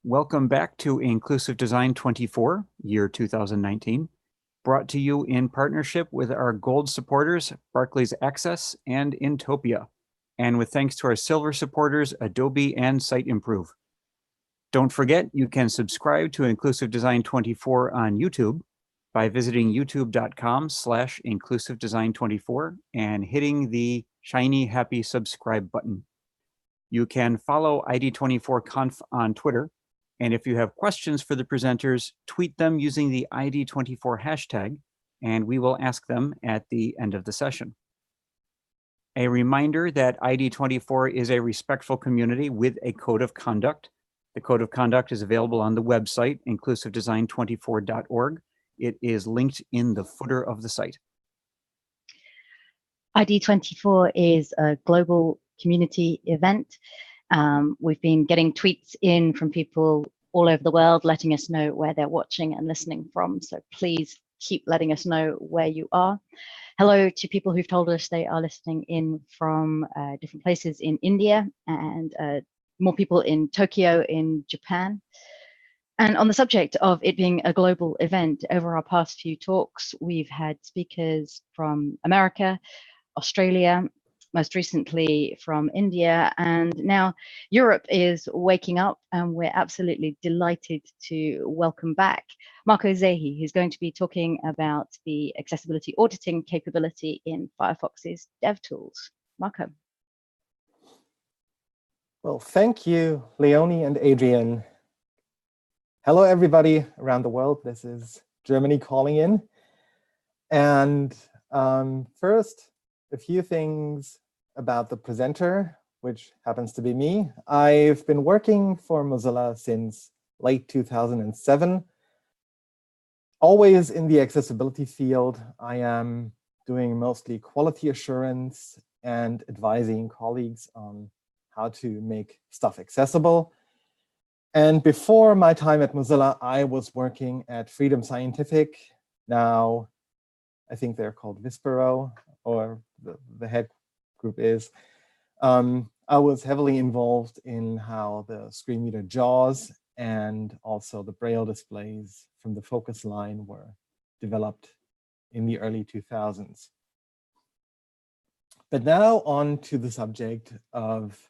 Welcome back to Inclusive Design 24, year 2019, brought to you in partnership with our gold supporters, Barclays Access and Intopia, and with thanks to our silver supporters, Adobe and Siteimprove. Don't forget, you can subscribe to Inclusive Design 24 on YouTube by visiting youtube.com/inclusivedesign24 and hitting the shiny happy subscribe button. You can follow ID24Conf on Twitter, and if you have questions for the presenters, tweet them using the ID24 hashtag, and we will ask them at the end of the session. A reminder that ID24 is a respectful community with a code of conduct. The code of conduct is available on the website, inclusivedesign24.org. It is linked in the footer of the site. ID24 is a global community event. We've been getting tweets in from people all over the world letting us know where they're watching and listening from. So please keep letting us know where you are. Hello to people who've told us they are listening in from different places in India and more people in Tokyo in Japan. And on the subject of it being a global event, over our past few talks, we've had speakers from America, Australia, most recently from India, and now Europe is waking up, and we're absolutely delighted to welcome back Marco Zehi, who's going to be talking about the accessibility auditing capability in Firefox's DevTools. Marco. Well, thank you, Leonie and Adrian. Hello, everybody around the world. This is Germany calling in. And first, a few things about the presenter, which happens to be me. I've been working for Mozilla since late 2007. Always in the accessibility field. I am doing mostly quality assurance and advising colleagues on how to make stuff accessible. And before my time at Mozilla, I was working at Freedom Scientific. Now, I think they're called Vispero, or the head group is. I was heavily involved in how the screen reader JAWS and also the Braille displays from the Focus line were developed in the early 2000s. But now on to the subject of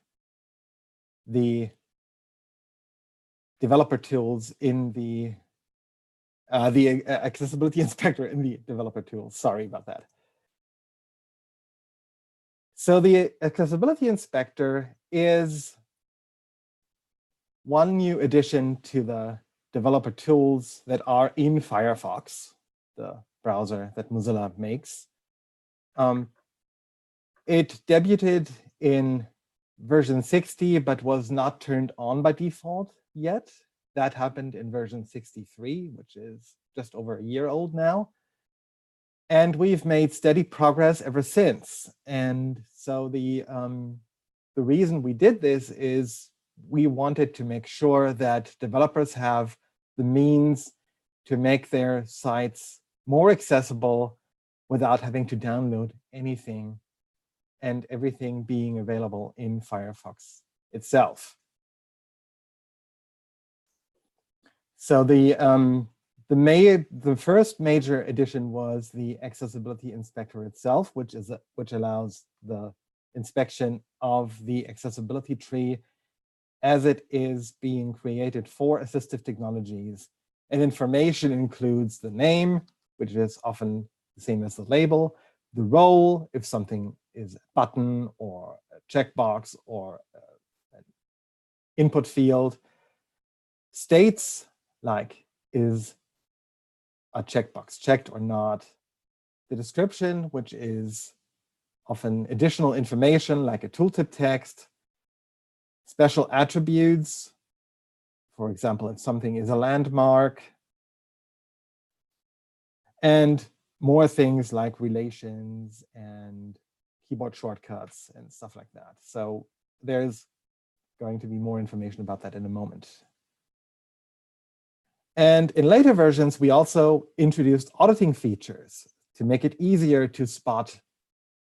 the developer tools in the accessibility inspector in the developer tools. Sorry about that. So the accessibility inspector is one new addition to the developer tools that are in Firefox, the browser that Mozilla makes. It debuted in version 60, but was not turned on by default yet. That happened in version 63, which is just over a year old now. And we've made steady progress ever since. And so the reason we did this is we wanted to make sure that developers have the means to make their sites more accessible without having to download anything, and everything being available in Firefox itself. So the first major addition was the accessibility inspector itself, which allows the inspection of the accessibility tree as it is being created for assistive technologies. And information includes the name, which is often the same as the label, the role, if something is a button or a checkbox or an input field, states like is a checkbox checked or not, the description, which is often additional information like a tooltip text, special attributes, for example, if something is a landmark, and more things like relations and keyboard shortcuts and stuff like that. So there's going to be more information about that in a moment. And in later versions, we also introduced auditing features to make it easier to spot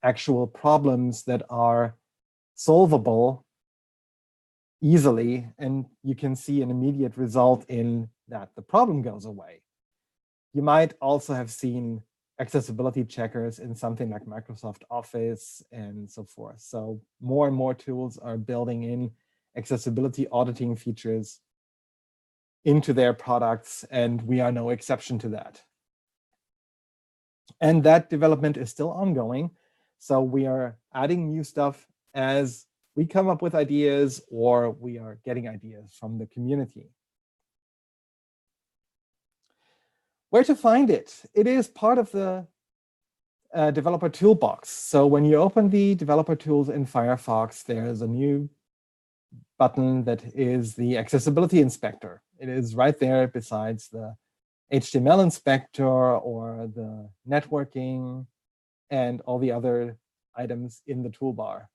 actual problems that are solvable easily, and you can see an immediate result in that the problem goes away. You might also have seen accessibility checkers in something like Microsoft Office and so forth. So more and more tools are building in accessibility auditing features into their products, and we are no exception to that. And that development is still ongoing. So we are adding new stuff as we come up with ideas, or we are getting ideas from the community. Where to find it? It is part of the developer toolbox. So when you open the developer tools in Firefox, there's a new button that is the accessibility inspector. It is right there besides the HTML inspector or the networking and all the other items in the toolbar.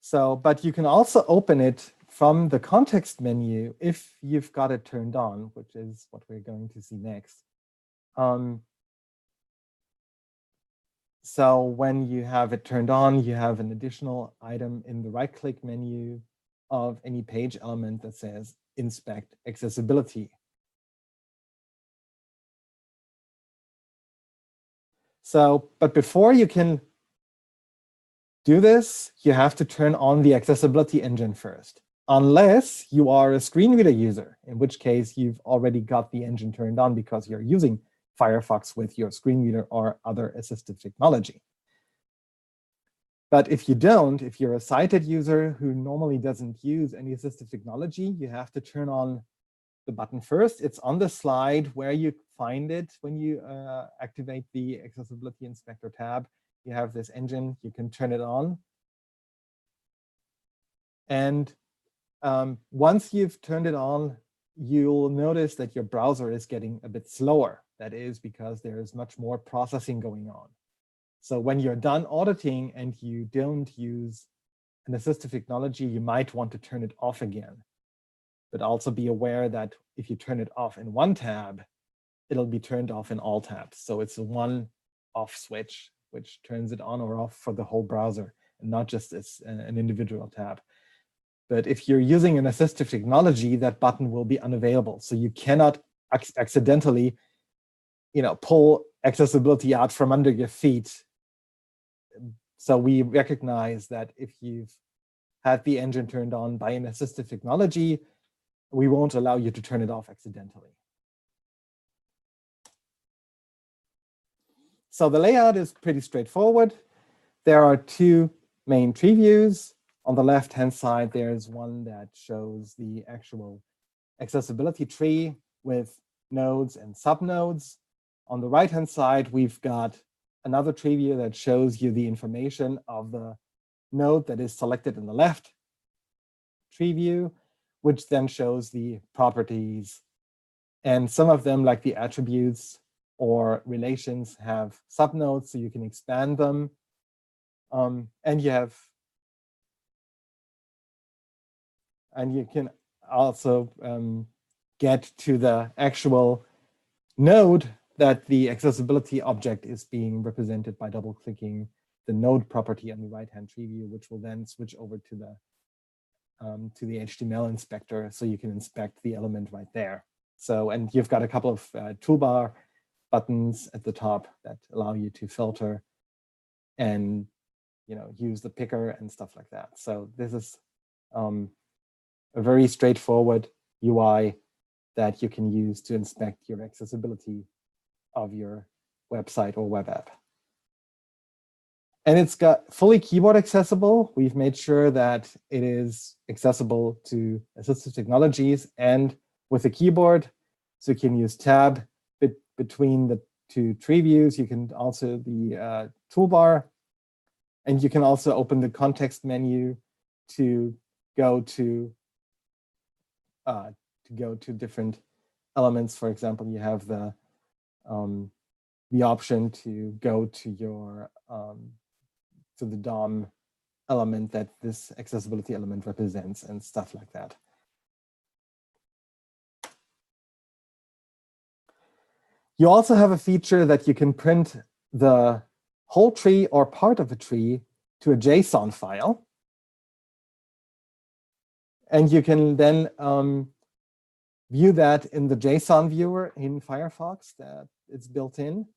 So, but you can also open it from the context menu if you've got it turned on, which is what we're going to see next. So when you have it turned on, you have an additional item in the right-click menu of any page element that says Inspect Accessibility. So, but before you can do this, you have to turn on the accessibility engine first, unless you are a screen reader user, in which case you've already got the engine turned on because you're using Firefox with your screen reader or other assistive technology. But if you don't, if you're a sighted user who normally doesn't use any assistive technology, you have to turn on the button first. It's on the slide where you find it when you activate the Accessibility Inspector tab. You have this engine, you can turn it on. And once you've turned it on, you'll notice that your browser is getting a bit slower. That is because there is much more processing going on. So when you're done auditing and you don't use an assistive technology, you might want to turn it off again. But also be aware that if you turn it off in one tab, it'll be turned off in all tabs. So it's a one off switch, which turns it on or off for the whole browser and not just as an individual tab. But if you're using an assistive technology, that button will be unavailable. So you cannot accidentally, pull accessibility out from under your feet. So we recognize that if you've had the engine turned on by an assistive technology, we won't allow you to turn it off accidentally. So the layout is pretty straightforward. There are two main tree views. On the left-hand side, there's one that shows the actual accessibility tree with nodes and subnodes. On the right-hand side, we've got another tree view that shows you the information of the node that is selected in the left tree view, which then shows the properties. And some of them, like the attributes or relations, have subnodes, so you can expand them. And you can also get to the actual node that the accessibility object is being represented by double-clicking the node property on the right-hand tree view, which will then switch over to the HTML inspector, so you can inspect the element right there. So, and you've got a couple of toolbar buttons at the top that allow you to filter and use the picker and stuff like that. So this is a very straightforward UI that you can use to inspect your accessibility of your website or web app. And it's got fully keyboard accessible. We've made sure that it is accessible to assistive technologies and with a keyboard. So you can use tab between the two tree views. You can also the toolbar, and you can also open the context menu to go to different elements. For example, you have the option to go to your to the DOM element that this accessibility element represents and stuff like that. You also have a feature that you can print the whole tree or part of a tree to a JSON file. And you can then view that in the JSON viewer in Firefox that it's built in.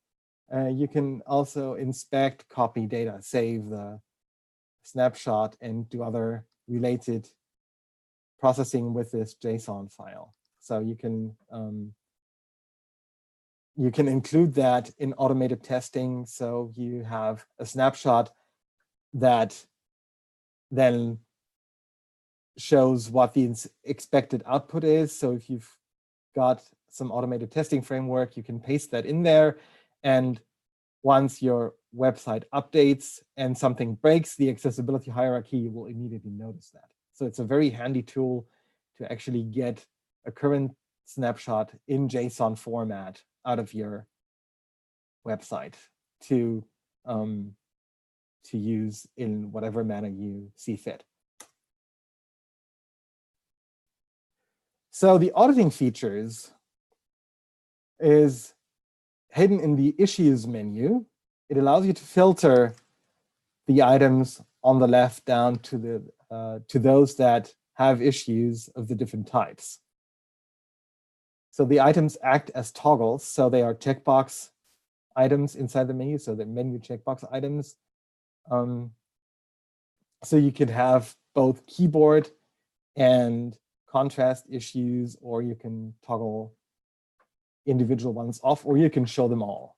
You can also inspect, copy data, save the snapshot, and do other related processing with this JSON file. So you can include that in automated testing. So you have a snapshot that then shows what the expected output is. So if you've got some automated testing framework, you can paste that in there. And once your website updates and something breaks the accessibility hierarchy, you will immediately notice that. So it's a very handy tool to actually get a current snapshot in JSON format out of your website to use in whatever manner you see fit. So the auditing features is hidden in the issues menu. It allows you to filter the items on the left down to those that have issues of the different types. So the items act as toggles. So they are checkbox items inside the menu. So the menu checkbox items. So you could have both keyboard and contrast issues, or you can toggle individual ones off, or you can show them all.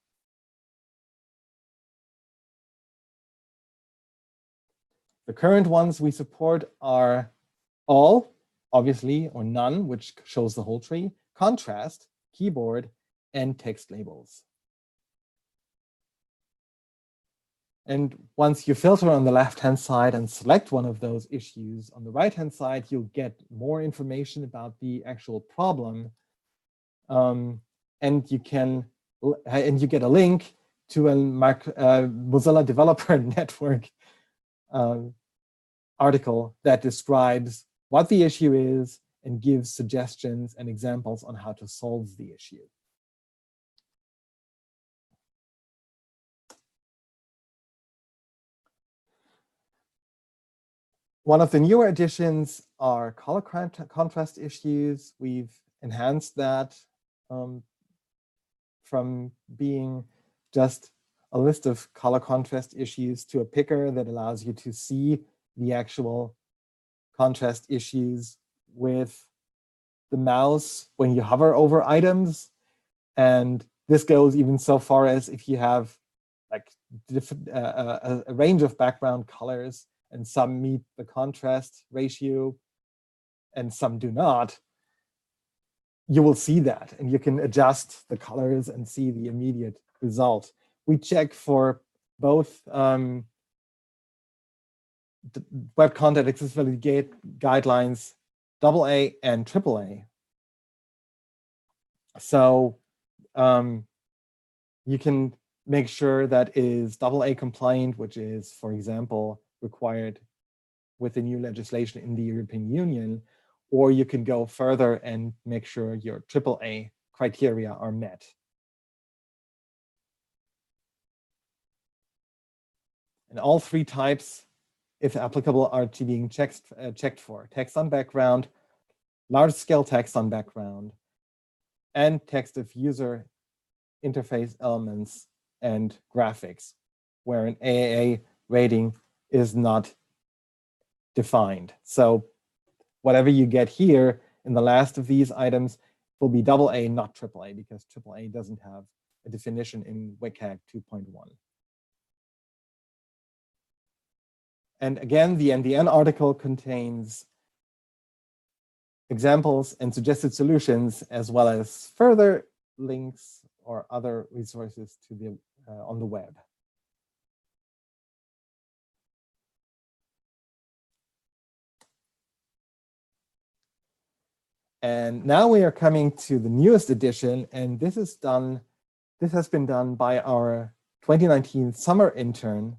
The current ones we support are all, obviously, or none, which shows the whole tree, contrast, keyboard, and text labels. And once you filter on the left-hand side and select one of those issues, on the right-hand side, you'll get more information about the actual problem. And you get a link to a Mozilla Developer Network article that describes what the issue is and gives suggestions and examples on how to solve the issue. One of the newer additions are color contrast issues. We've enhanced that from being just a list of color contrast issues to a picker that allows you to see the actual contrast issues with the mouse when you hover over items. And this goes even so far as if you have like a range of background colors, and some meet the contrast ratio and some do not, you will see that, and you can adjust the colors and see the immediate result. We check for both Web Content Accessibility Guidelines AA and AAA. So you can make sure that it is AA compliant, which is, for example, required with the new legislation in the European Union, or you can go further and make sure your AAA criteria are met. And all three types, if applicable, are being checked for: text on background, large-scale text on background, and text of user interface elements and graphics, where an AAA rating is not defined. So whatever you get here in the last of these items will be AA, not AAA, because AAA doesn't have a definition in WCAG 2.1. And again, the NDN article contains examples and suggested solutions, as well as further links or other resources to the on the web. And now we are coming to the newest edition, and this has been done by our 2019 summer intern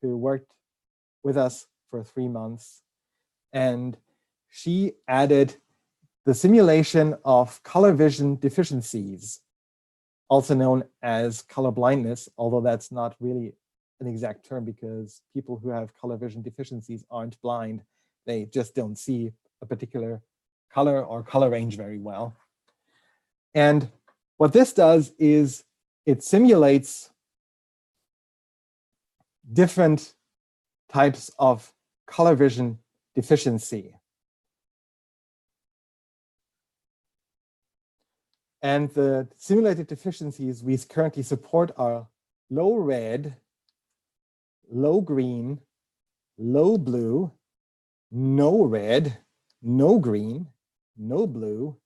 who worked with us for 3 months. And she added the simulation of color vision deficiencies, also known as color blindness, although that's not really an exact term because people who have color vision deficiencies aren't blind. They just don't see a particular color or color range very well. And what this does is it simulates different types of color vision deficiency. And the simulated deficiencies we currently support are low red, low green, low blue, no red, no green, no blue,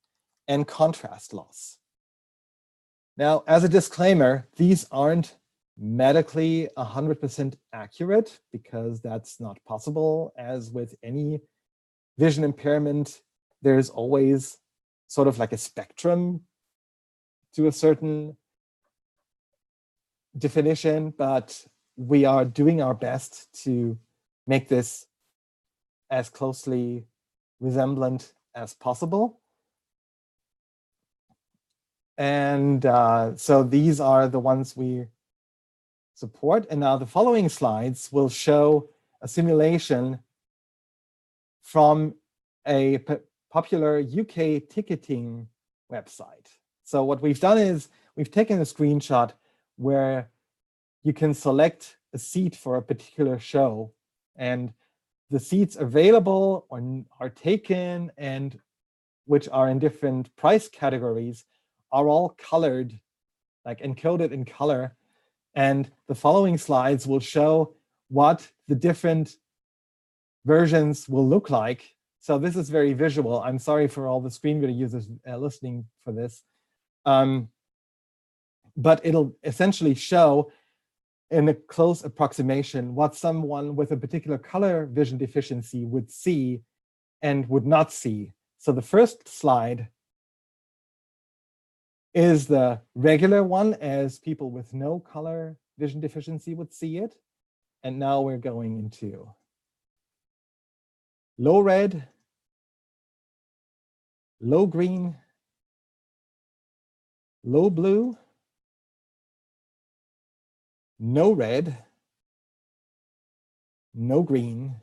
and contrast loss. Now, as a disclaimer, these aren't medically 100% accurate because that's not possible. As with any vision impairment, there's always sort of like a spectrum to a certain definition, but we are doing our best to make this as closely resemblant as possible. And so these are the ones we support. And now the following slides will show a simulation from a popular UK ticketing website. So what we've done is we've taken a screenshot where you can select a seat for a particular show, and the seats available or are taken and which are in different price categories are all colored, like encoded in color. And the following slides will show what the different versions will look like. So this is very visual. I'm sorry for all the screen reader users listening for this. But it'll essentially show in a close approximation what someone with a particular color vision deficiency would see and would not see. So the first slide is the regular one as people with no color vision deficiency would see it. And now we're going into low red, low green, low blue, no red, no green,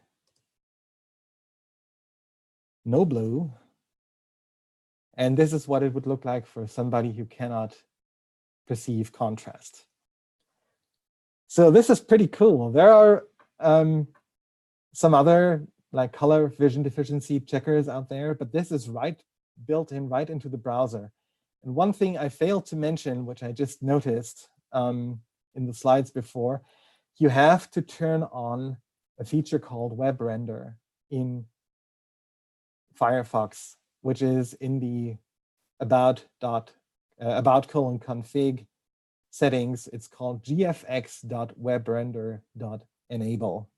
no blue. And this is what it would look like for somebody who cannot perceive contrast. So this is pretty cool. There are some other like color vision deficiency checkers out there, but this is built in right into the browser. And one thing I failed to mention, which I just noticed in the slides before, you have to turn on a feature called Web Render in Firefox, which is in the about::config settings. It's called gfx.webrender.enable.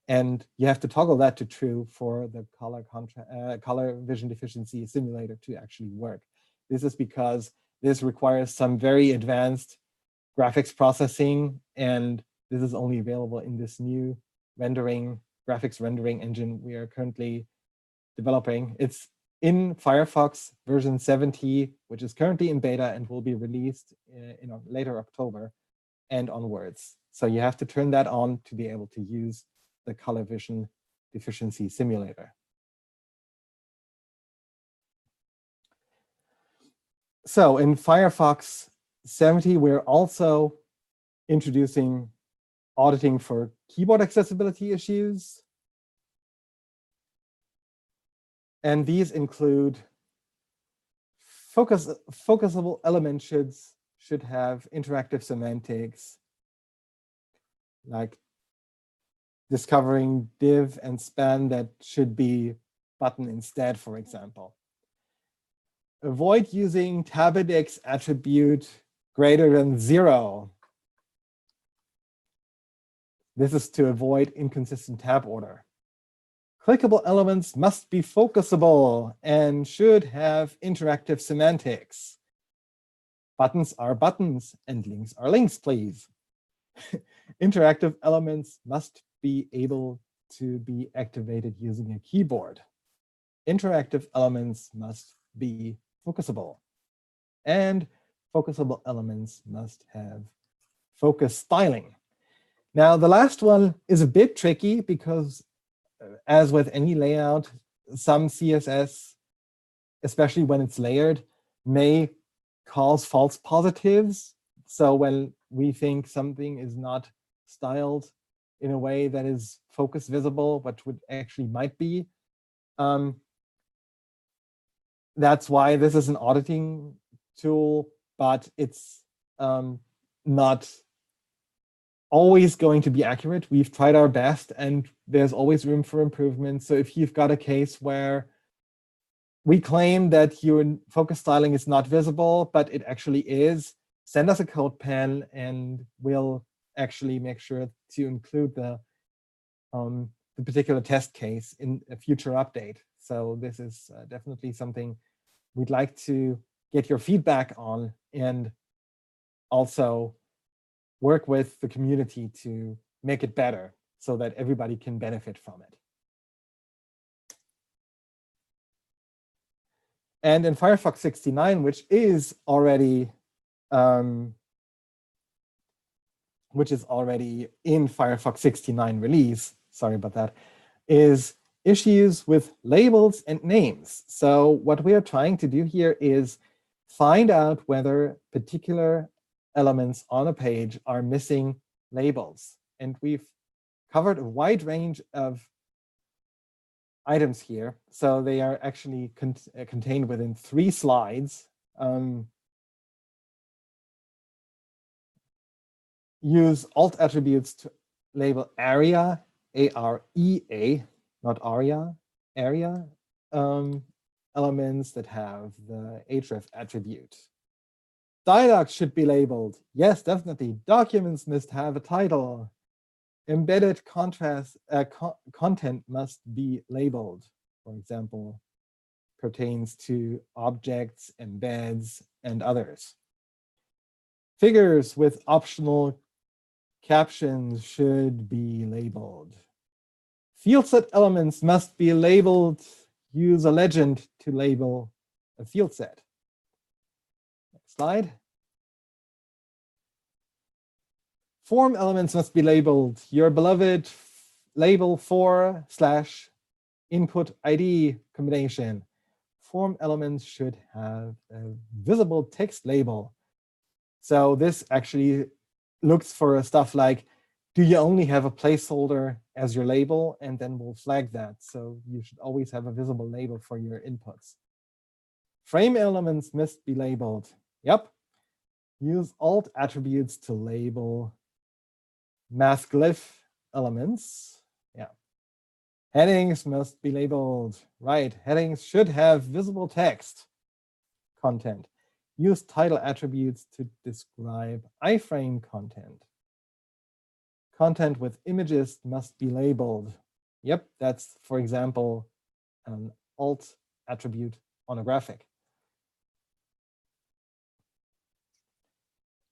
And you have to toggle that to true for the color vision deficiency simulator to actually work. This is because this requires some very advanced graphics processing, and this is only available in this new graphics rendering engine we are currently developing. It's in Firefox version 70, which is currently in beta and will be released in later October and onwards. So you have to turn that on to be able to use the color vision deficiency simulator. So in Firefox 70, we're also introducing auditing for keyboard accessibility issues. And these include focusable elements should have interactive semantics, like discovering div and span that should be button instead, for example. Avoid using tabindex attribute greater than 0. This is to avoid inconsistent tab order. Clickable elements must be focusable and should have interactive semantics. Buttons are buttons and links are links, please. Interactive elements must be able to be activated using a keyboard. Interactive elements must be focusable. And focusable elements must have focus styling. Now, the last one is a bit tricky because as with any layout, some CSS, especially when it's layered, may cause false positives. So when we think something is not styled in a way that is focus visible, but would actually might be, that's why this is an auditing tool, but it's not always going to be accurate. We've tried our best and there's always room for improvement. So if you've got a case where we claim that your focus styling is not visible, but it actually is, send us a code pen and we'll actually make sure to include the particular test case in a future update. So this is definitely something we'd like to get your feedback on and also work with the community to make it better so that everybody can benefit from it. And in Firefox 69, which is already in Firefox 69 release, sorry about that, is issues with labels and names. So what we are trying to do here is find out whether particular elements on a page are missing labels. And we've covered a wide range of items here. So they are actually contained within 3 slides. Use alt attributes to label area, A-R-E-A, not aria, area, elements that have the href attribute. Dialogs should be labeled. Yes, definitely. Documents must have a title. Embedded content must be labeled. For example, pertains to objects, embeds, and others. Figures with optional captions should be labeled. Field set elements must be labeled. Use a legend to label a field set. Next slide. Form elements must be labeled. Your beloved label for / input ID combination. Form elements should have a visible text label. So this actually looks for stuff like, do you only have a placeholder as your label? And then we'll flag that. So you should always have a visible label for your inputs. Frame elements must be labeled. Yep. Use alt attributes to label math glyph elements. Yeah. Headings must be labeled. Right. Headings should have visible text content. Use title attributes to describe iframe content. Content with images must be labeled. Yep, that's, for example, an alt attribute on a graphic.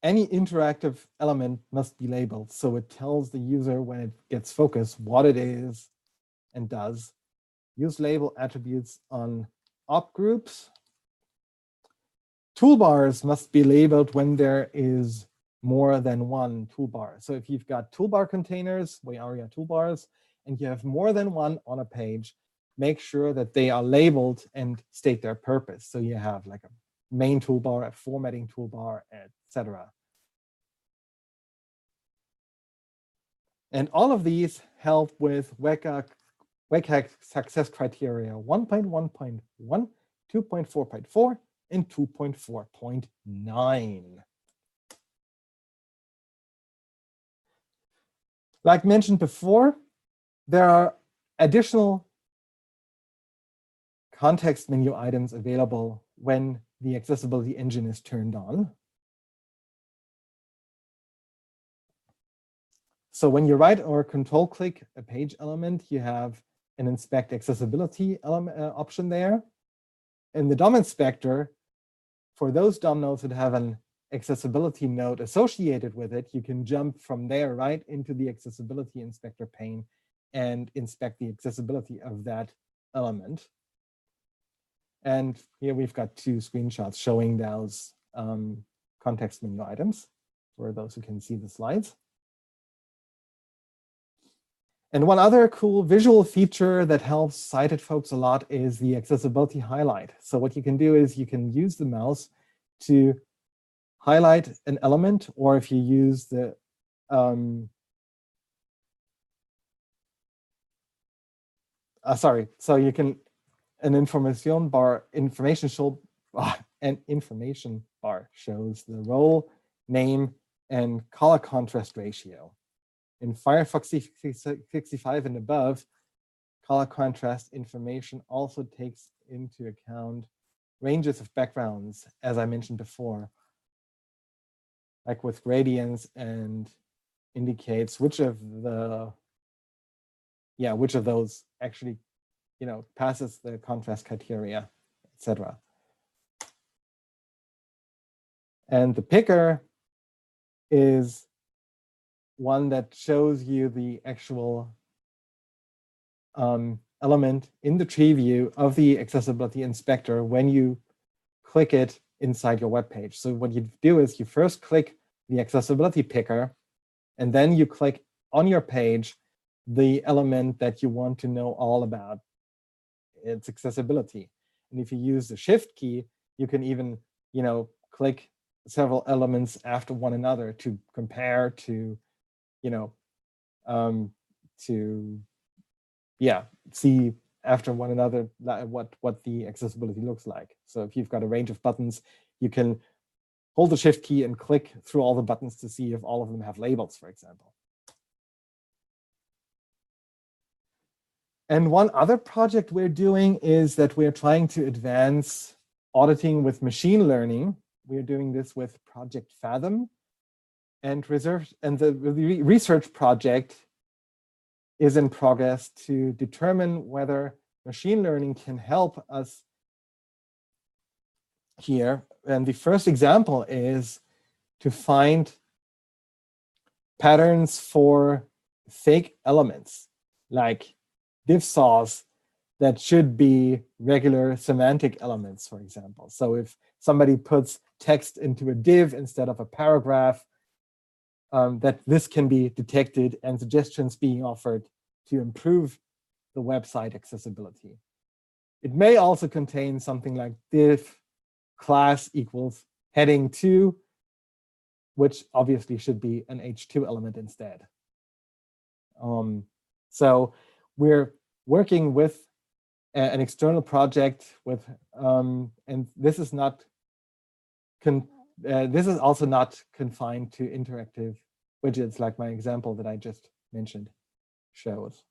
Any interactive element must be labeled, so it tells the user when it gets focused what it is and does. Use label attributes on op groups. Toolbars must be labeled when there is more than one toolbar. So if you've got toolbar containers, Wayaria toolbars, and you have more than one on a page, make sure that they are labeled and state their purpose. So you have like a main toolbar, a formatting toolbar, etc. And all of these help with WCAG success criteria 1.1.1, 2.4.4, and 2.4.9. Like mentioned before, there are additional context menu items available when the accessibility engine is turned on. So when you right or control click a page element, you have an inspect accessibility element, option there. In the DOM inspector, for those DOM nodes that have an accessibility node associated with it, you can jump from there right into the accessibility inspector pane and inspect the accessibility of that element. And here we've got 2 screenshots showing those context menu items for those who can see the slides. And one other cool visual feature that helps sighted folks a lot is the accessibility highlight. So what you can do is you can use the mouse to highlight an element, or if you use the so you can an information bar shows the role, name, and color contrast ratio. In Firefox 65 and above, color contrast information also takes into account ranges of backgrounds, as I mentioned before, like with gradients, and indicates which of those actually, passes the contrast criteria, etc. And the picker is one that shows you the actual element in the tree view of the accessibility inspector when you click it inside your web page. So what you do is you first click the accessibility picker, and then you click on your page the element that you want to know all about its accessibility. And if you use the shift key, you can even, click several elements after one another to compare, to, see after one another what the accessibility looks like. So if you've got a range of buttons, you can hold the shift key and click through all the buttons to see if all of them have labels, for example. And one other project we're doing is that we're trying to advance auditing with machine learning. We're doing this with Project Fathom, and the research project is in progress to determine whether machine learning can help us here. And the first example is to find patterns for fake elements, like div saws that should be regular semantic elements, for example. So if somebody puts text into a div instead of a paragraph, that this can be detected and suggestions being offered to improve the website accessibility. It may also contain something like div class equals heading 2, which obviously should be an H2 element instead. So we're working with an external project with, and this is not this is also not confined to interactive widgets like my example that I just mentioned shows.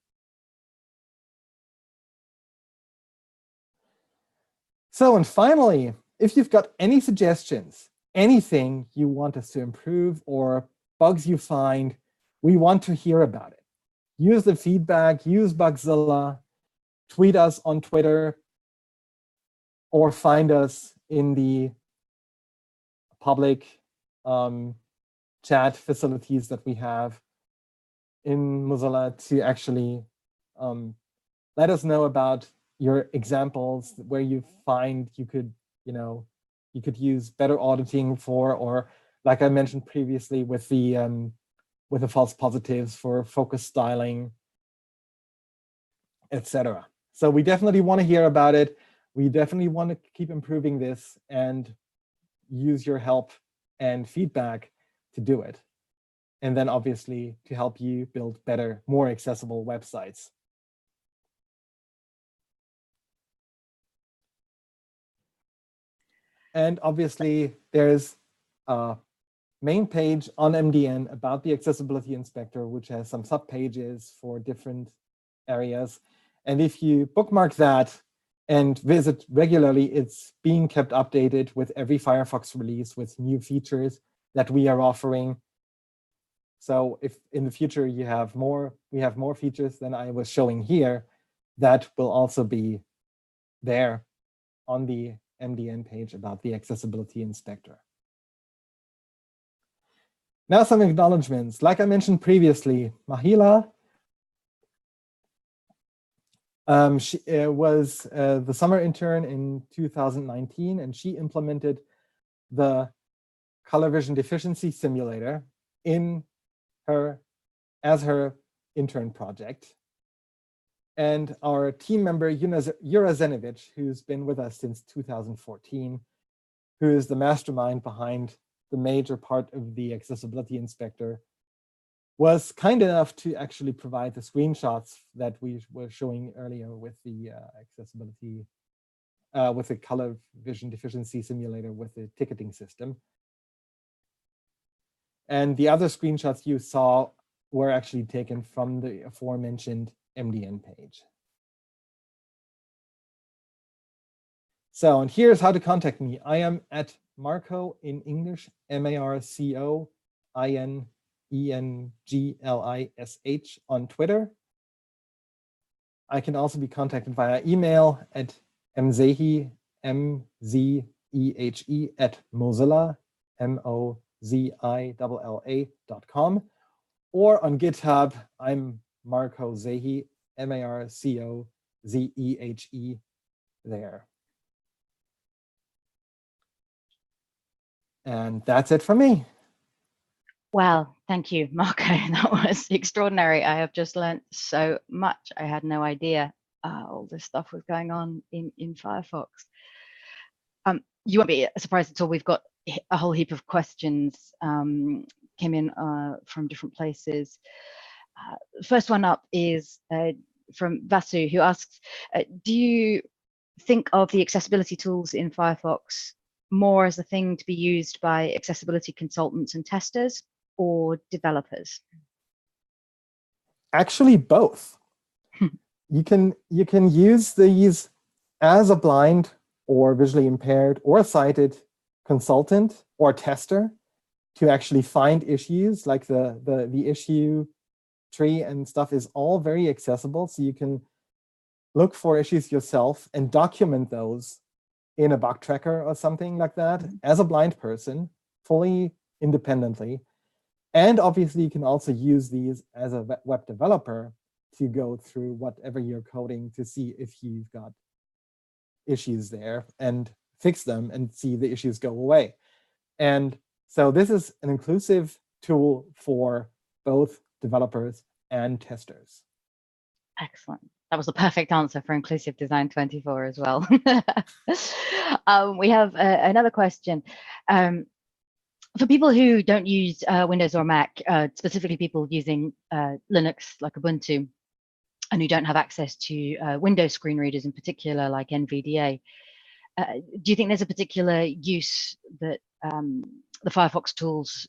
So, and finally, if you've got any suggestions, anything you want us to improve or bugs you find, we want to hear about it. Use the feedback, use Bugzilla, tweet us on Twitter, or find us in the public chat facilities that we have in Mozilla to actually let us know about your examples where you find you could use better auditing for, or like I mentioned previously with the false positives for focus styling, etc. So we definitely want to hear about it. We definitely want to keep improving this and use your help and feedback to do it. And then obviously to help you build better, more accessible websites. And obviously there's a main page on MDN about the Accessibility Inspector, which has some subpages for different areas. And if you bookmark that and visit regularly, it's being kept updated with every Firefox release with new features that we are offering. So if in the future we have more features than I was showing here, that will also be there on the MDN page about the Accessibility Inspector. Now some acknowledgements. Like I mentioned previously, Mahila she was the summer intern in 2019, and she implemented the color vision deficiency simulator as her intern project. And our team member, Yura Zenovic, who's been with us since 2014, who is the mastermind behind the major part of the accessibility inspector, was kind enough to actually provide the screenshots that we were showing earlier with the accessibility, with the color vision deficiency simulator with the ticketing system. And the other screenshots you saw were actually taken from the aforementioned MDN page. So, and here's how to contact me. I am at Marco in English, MarcoINENGLISH on Twitter. I can also be contacted via email at mzehe, MZEHE at Mozilla, MOZILLA.com, or on GitHub, I'm Marco Zehe, MARCOZEHE there. And that's it for me. Wow, thank you, Marco. That was extraordinary. I have just learned so much. I had no idea all this stuff was going on in Firefox. You won't be surprised at all. We've got a whole heap of questions came in from different places. First one up is from Vasu, who asks, do you think of the accessibility tools in Firefox more as a thing to be used by accessibility consultants and testers or developers? Actually, both. You can use these as a blind or visually impaired or sighted consultant or tester to actually find issues, like the issue tree and stuff is all very accessible. So you can look for issues yourself and document those in a bug tracker or something like that as a blind person, fully independently. And obviously you can also use these as a web developer to go through whatever you're coding to see if you've got issues there and fix them and see the issues go away. And so this is an inclusive tool for both developers and testers. Excellent. That was the perfect answer for Inclusive Design 24 as well. We have another question. For people who don't use Windows or Mac, specifically people using Linux like Ubuntu, and who don't have access to Windows screen readers in particular, like NVDA, do you think there's a particular use that the Firefox tools,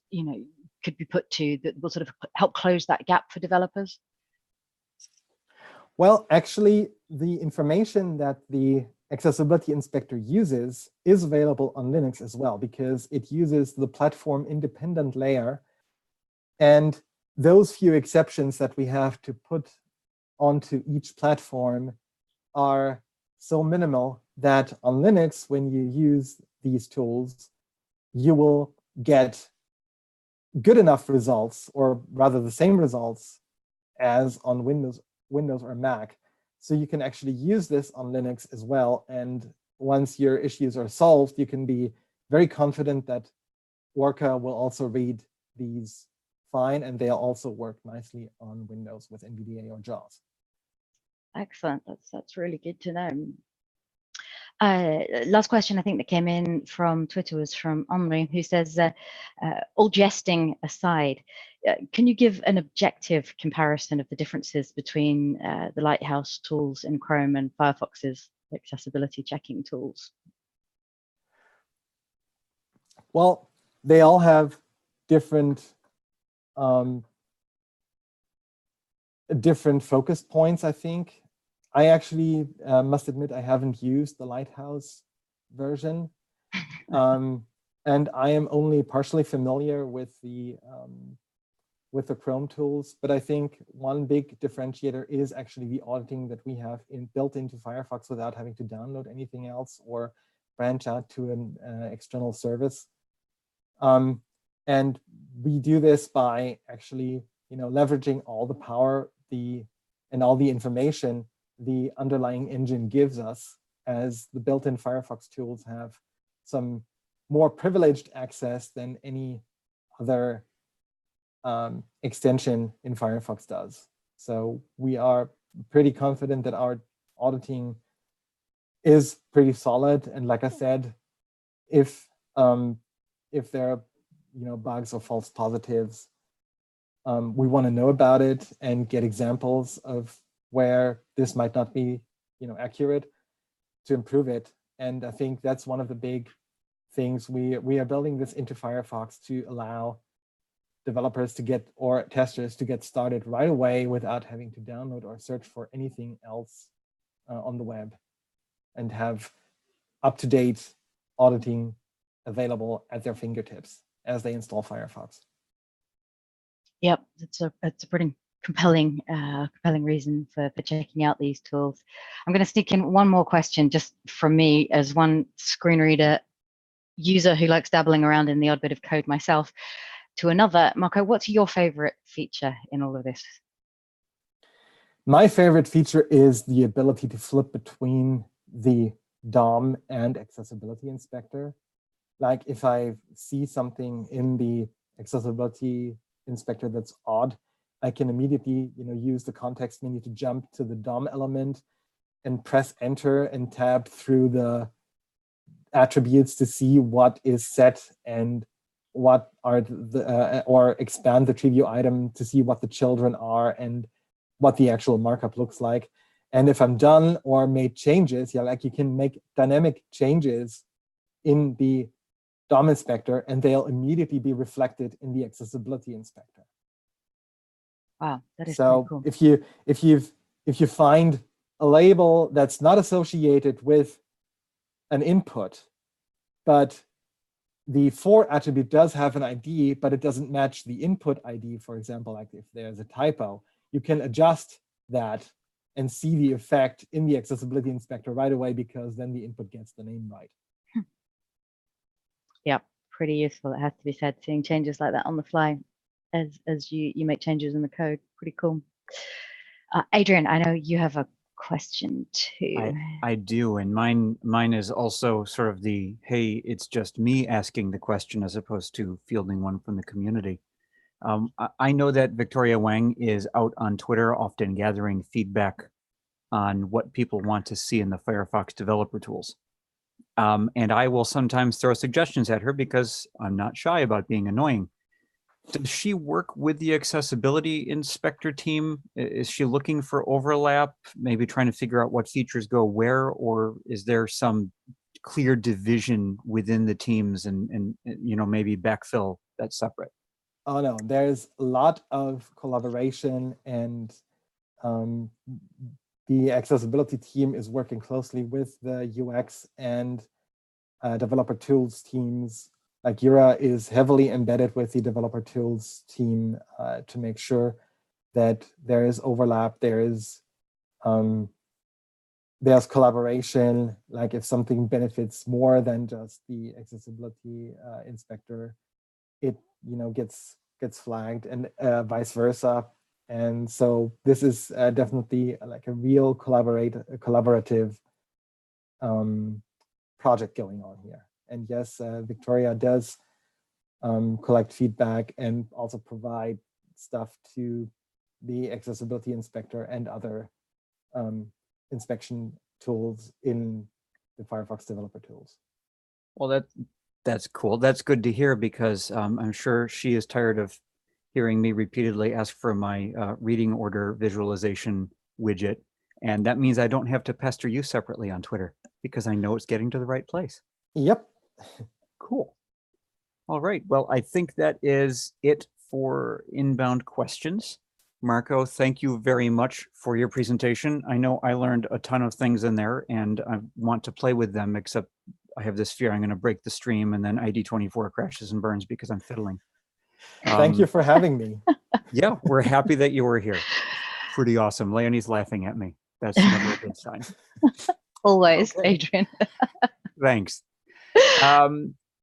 could be put to that will sort of help close that gap for developers? Well, actually, the information that the Accessibility Inspector uses is available on Linux as well, because it uses the platform independent layer. And those few exceptions that we have to put onto each platform are so minimal that on Linux, when you use these tools, you will get good enough results, or rather the same results as on Windows or Mac. So you can actually use this on Linux as well. And once your issues are solved, you can be very confident that Orca will also read these fine, and they'll also work nicely on Windows with NVDA or JAWS. Excellent. That's really good to know. Last question I think that came in from Twitter was from Henri, who says, all jesting aside, can you give an objective comparison of the differences between the Lighthouse tools in Chrome and Firefox's accessibility checking tools? Well, they all have different focus points, I think. I actually must admit I haven't used the Lighthouse version, and I am only partially familiar with the Chrome tools. But I think one big differentiator is actually the auditing that we have built into Firefox without having to download anything else or branch out to an external service. And we do this by actually, leveraging all the power and all the information the underlying engine gives us, as the built-in Firefox tools have some more privileged access than any other extension in Firefox does. So we are pretty confident that our auditing is pretty solid. And like I said, if there are bugs or false positives, we want to know about it and get examples of where this might not be accurate to improve it. And I think that's one of the big things. We are building this into Firefox to allow developers to get, or testers to get started right away without having to download or search for anything else on the web, and have up-to-date auditing available at their fingertips as they install Firefox. Yep, it's a pretty compelling reason for checking out these tools. I'm going to sneak in one more question just from me as one screen reader user who likes dabbling around in the odd bit of code myself to another. Marco, what's your favorite feature in all of this? My favorite feature is the ability to flip between the DOM and accessibility inspector. Like if I see something in the accessibility inspector that's odd, I can immediately use the context menu to jump to the DOM element and press enter and tab through the attributes to see what is set and what are the or expand the tree view item to see what the children are and what the actual markup looks like. And if I'm done or made changes, like you can make dynamic changes in the DOM inspector and they'll immediately be reflected in the accessibility inspector. Wow, that is so cool. if you find a label that's not associated with an input, but the for attribute does have an ID, but it doesn't match the input ID, for example, like if there's a typo, you can adjust that and see the effect in the accessibility inspector right away, because then the input gets the name right. Yeah, pretty useful. It has to be said, seeing changes like that on the fly as you make changes in the code. Pretty cool. Adrian, I know you have a question too. I do, and mine is also sort of the, hey, it's just me asking the question as opposed to fielding one from the community. I know that Victoria Wang is out on Twitter often gathering feedback on what people want to see in the Firefox developer tools. And I will sometimes throw suggestions at her because I'm not shy about being annoying. Does she work with the accessibility inspector team? Is she looking for overlap, maybe trying to figure out what features go where, or is there some clear division within the teams and maybe backfill that's separate? Oh no, there's a lot of collaboration, and the accessibility team is working closely with the UX and developer tools teams. Like Jura is heavily embedded with the developer tools team to make sure that there is overlap, there's collaboration. Like if something benefits more than just the accessibility inspector, it gets flagged, and vice versa. And so this is definitely like a real collaborative project going on here. And yes, Victoria does collect feedback and also provide stuff to the accessibility inspector and other inspection tools in the Firefox developer tools. Well, that's cool. That's good to hear, because I'm sure she is tired of hearing me repeatedly ask for my reading order visualization widget. And that means I don't have to pester you separately on Twitter because I know it's getting to the right place. Yep. Cool. All right. Well, I think that is it for inbound questions. Marco, thank you very much for your presentation. I know I learned a ton of things in there and I want to play with them, except I have this fear I'm going to break the stream and then ID24 crashes and burns because I'm fiddling. Thank you for having me. Yeah, we're happy that you were here. Pretty awesome. Leonie's laughing at me. That's never a good sign. Always, Okay. Adrian. Thanks.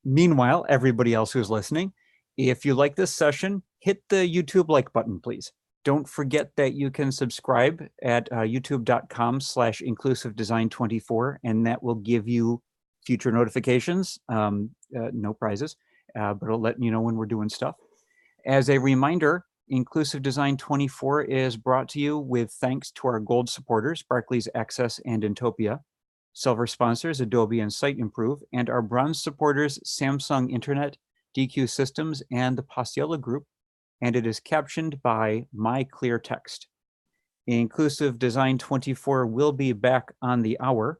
Meanwhile, everybody else who's listening, if you like this session, hit the YouTube like button, please. Don't forget that you can subscribe at youtube.com/inclusivedesign24, and that will give you future notifications. No prizes, but it'll let you know when we're doing stuff. As a reminder, Inclusive Design 24 is brought to you with thanks to our gold supporters, Barclays Access and Intopia, silver sponsors, Adobe and Site Improve, and our bronze supporters, Samsung Internet, DQ Systems, and the Paciella Group, and it is captioned by My Clear Text. Inclusive Design 24 will be back on the hour,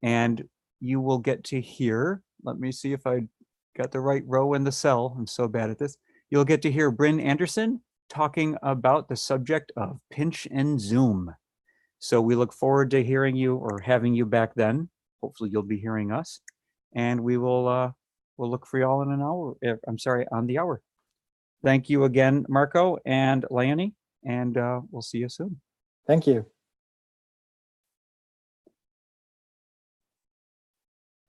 and you will get to hear, let me see if I got the right row in the cell. I'm so bad at this. You'll get to hear Bryn Anderson talking about the subject of pinch and zoom. So we look forward to hearing you or having you back then. Hopefully you'll be hearing us, and we will we'll look for y'all in an hour. I'm sorry, on the hour. Thank you again, Marco and Leonie, and we'll see you soon. Thank you.